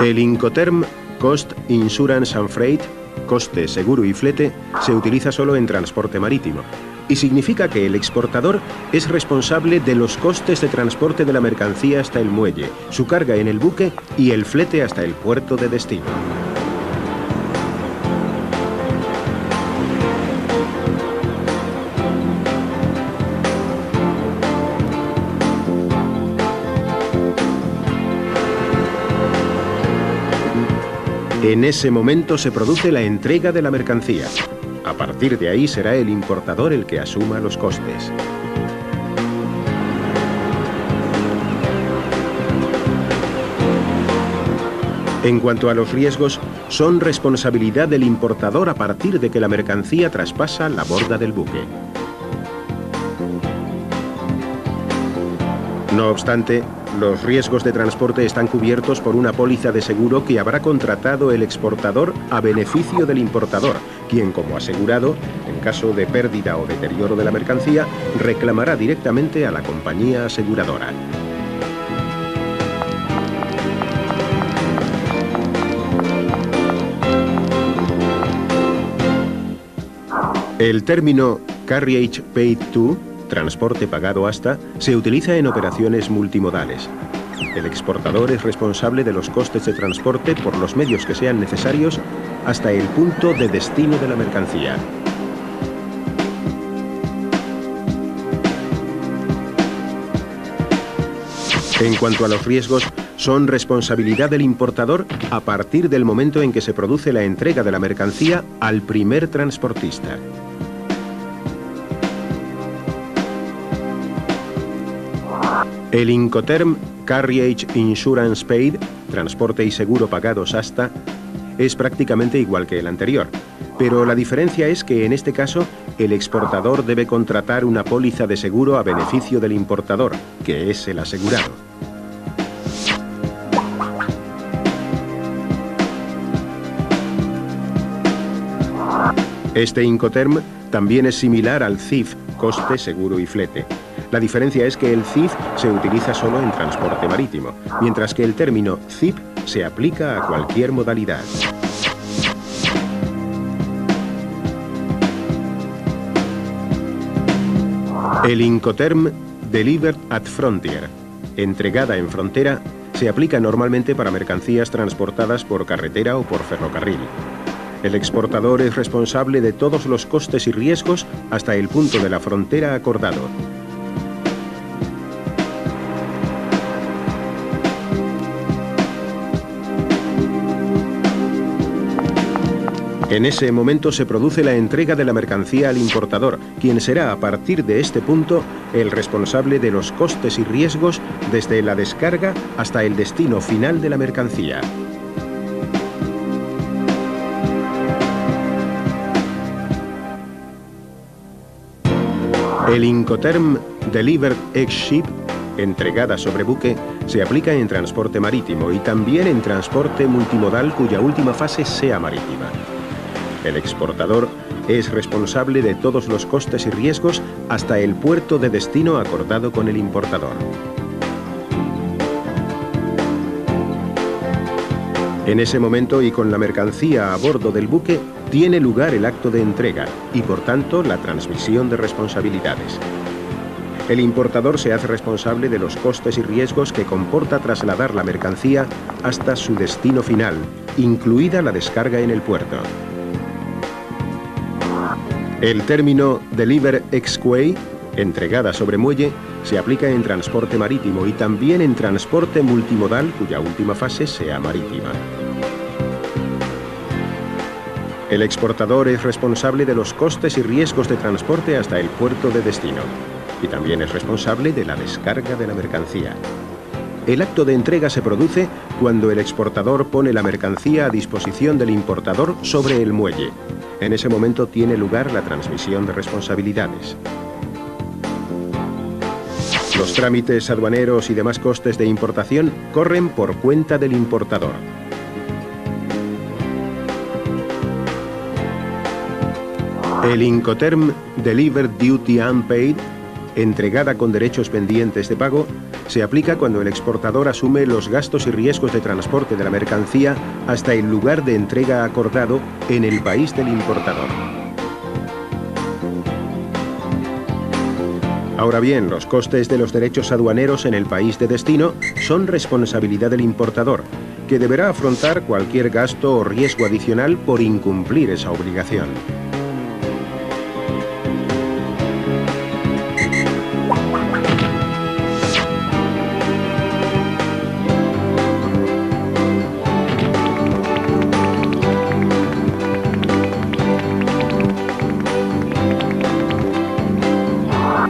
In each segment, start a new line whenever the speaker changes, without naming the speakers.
El Incoterm Cost, Insurance and Freight, coste, seguro y flete, se utiliza solo en transporte marítimo y significa que el exportador es responsable de los costes de transporte de la mercancía hasta el muelle, su carga en el buque y el flete hasta el puerto de destino. En ese momento se produce la entrega de la mercancía. A partir de ahí será el importador el que asuma los costes. En cuanto a los riesgos, son responsabilidad del importador a partir de que la mercancía traspasa la borda del buque. No obstante, los riesgos de transporte están cubiertos por una póliza de seguro que habrá contratado el exportador a beneficio del importador, quien, como asegurado, en caso de pérdida o deterioro de la mercancía, reclamará directamente a la compañía aseguradora. El término Carriage Paid To, transporte pagado hasta, se utiliza en operaciones multimodales. El exportador es responsable de los costes de transporte por los medios que sean necesarios hasta el punto de destino de la mercancía. En cuanto a los riesgos, son responsabilidad del importador a partir del momento en que se produce la entrega de la mercancía al primer transportista. El Incoterm Carriage Insurance Paid, transporte y seguro pagados hasta, es prácticamente igual que el anterior, pero la diferencia es que en este caso el exportador debe contratar una póliza de seguro a beneficio del importador, que es el asegurado. Este Incoterm también es similar al CIF, coste, seguro y flete. La diferencia es que el CIF se utiliza solo en transporte marítimo, mientras que el término CIP se aplica a cualquier modalidad. El Incoterm Delivered at Frontier, entregada en frontera, se aplica normalmente para mercancías transportadas por carretera o por ferrocarril. El exportador es responsable de todos los costes y riesgos hasta el punto de la frontera acordado. En ese momento se produce la entrega de la mercancía al importador, quien será a partir de este punto el responsable de los costes y riesgos desde la descarga hasta el destino final de la mercancía. El Incoterm Delivered ex-ship, entregada sobre buque, se aplica en transporte marítimo y también en transporte multimodal cuya última fase sea marítima. El exportador es responsable de todos los costes y riesgos hasta el puerto de destino acordado con el importador. En ese momento y con la mercancía a bordo del buque, tiene lugar el acto de entrega y, por tanto, la transmisión de responsabilidades. El importador se hace responsable de los costes y riesgos que comporta trasladar la mercancía hasta su destino final, incluida la descarga en el puerto. El término Deliver ex quay, entregada sobre muelle, se aplica en transporte marítimo y también en transporte multimodal cuya última fase sea marítima. El exportador es responsable de los costes y riesgos de transporte hasta el puerto de destino y también es responsable de la descarga de la mercancía. El acto de entrega se produce cuando el exportador pone la mercancía a disposición del importador sobre el muelle. En ese momento tiene lugar la transmisión de responsabilidades. Los trámites aduaneros y demás costes de importación corren por cuenta del importador. El Incoterm Delivered Duty Unpaid, entregada con derechos pendientes de pago, se aplica cuando el exportador asume los gastos y riesgos de transporte de la mercancía hasta el lugar de entrega acordado en el país del importador. Ahora bien, los costes de los derechos aduaneros en el país de destino son responsabilidad del importador, que deberá afrontar cualquier gasto o riesgo adicional por incumplir esa obligación.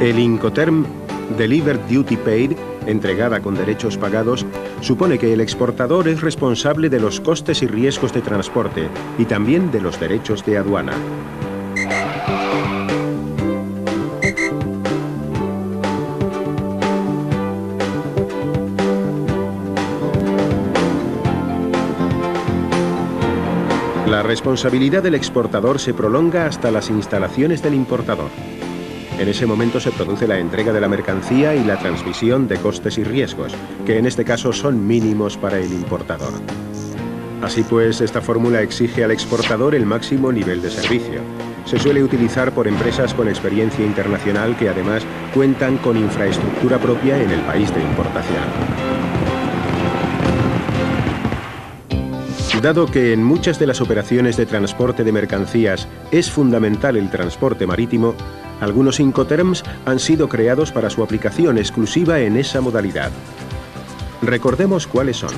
El Incoterm Delivered Duty Paid, entregada con derechos pagados, supone que el exportador es responsable de los costes y riesgos de transporte y también de los derechos de aduana. La responsabilidad del exportador se prolonga hasta las instalaciones del importador. En ese momento se produce la entrega de la mercancía y la transmisión de costes y riesgos, que en este caso son mínimos para el importador. Así pues, esta fórmula exige al exportador el máximo nivel de servicio. Se suele utilizar por empresas con experiencia internacional que además cuentan con infraestructura propia en el país de importación. Dado que en muchas de las operaciones de transporte de mercancías es fundamental el transporte marítimo, algunos Incoterms han sido creados para su aplicación exclusiva en esa modalidad. Recordemos cuáles son.